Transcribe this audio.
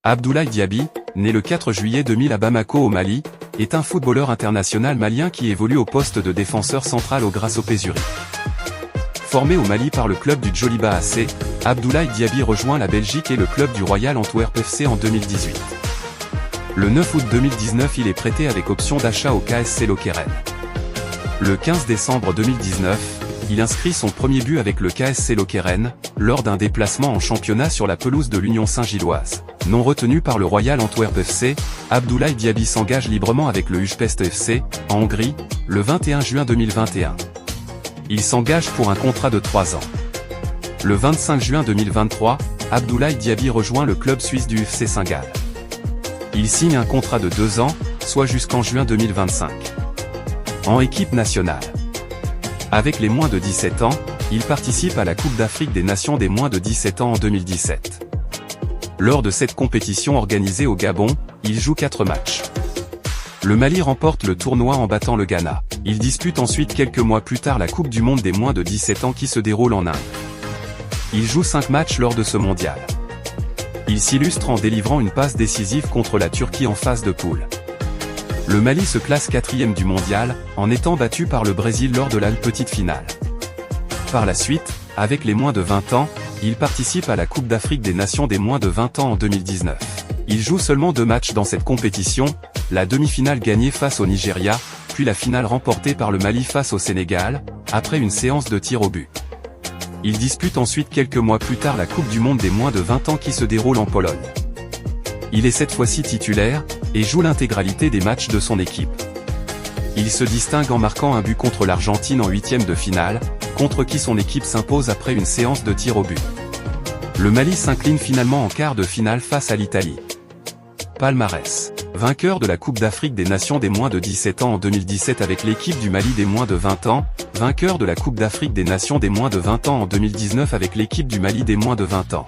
Abdoulaye Diaby, né le 4 juillet 2000 à Bamako au Mali, est un footballeur international malien qui évolue au poste de défenseur central au Grasshopper Zurich. Formé au Mali par le club du Djoliba AC, Abdoulaye Diaby rejoint la Belgique et le club du Royal Antwerp FC en 2018. Le 9 août 2019 il est prêté avec option d'achat au KSC Lokeren. Le 15 décembre 2019, il inscrit son premier but avec le KSC Lokeren, lors d'un déplacement en championnat sur la pelouse de l'Union Saint-Gilloise. Non retenu par le Royal Antwerp FC, Abdoulaye Diaby s'engage librement avec le Újpest FC, en Hongrie, le 21 juin 2021. Il s'engage pour un contrat de 3 ans. Le 25 juin 2023, Abdoulaye Diaby rejoint le club suisse du FC Saint-Gall. Il signe un contrat de 2 ans, soit jusqu'en juin 2025. En équipe nationale. Avec les moins de 17 ans, il participe à la Coupe d'Afrique des Nations des moins de 17 ans en 2017. Lors de cette compétition organisée au Gabon, il joue 4 matchs. Le Mali remporte le tournoi en battant le Ghana. Il dispute ensuite quelques mois plus tard la Coupe du Monde des moins de 17 ans qui se déroule en Inde. Il joue 5 matchs lors de ce mondial. Il s'illustre en délivrant une passe décisive contre la Turquie en phase de poule. Le Mali se classe 4e du mondial, en étant battu par le Brésil lors de la petite finale. Par la suite, avec les moins de 20 ans, il participe à la Coupe d'Afrique des Nations des moins de 20 ans en 2019. Il joue seulement 2 matchs dans cette compétition, la demi-finale gagnée face au Nigeria, puis la finale remportée par le Mali face au Sénégal, après une séance de tirs au but. Il dispute ensuite quelques mois plus tard la Coupe du Monde des moins de 20 ans qui se déroule en Pologne. Il est cette fois-ci titulaire, et joue l'intégralité des matchs de son équipe. Il se distingue en marquant un but contre l'Argentine en 8e de finale, contre qui son équipe s'impose après une séance de tirs au but. Le Mali s'incline finalement en quart de finale face à l'Italie. Palmarès. Vainqueur de la Coupe d'Afrique des Nations des moins de 17 ans en 2017 avec l'équipe du Mali des moins de 20 ans, vainqueur de la Coupe d'Afrique des Nations des moins de 20 ans en 2019 avec l'équipe du Mali des moins de 20 ans.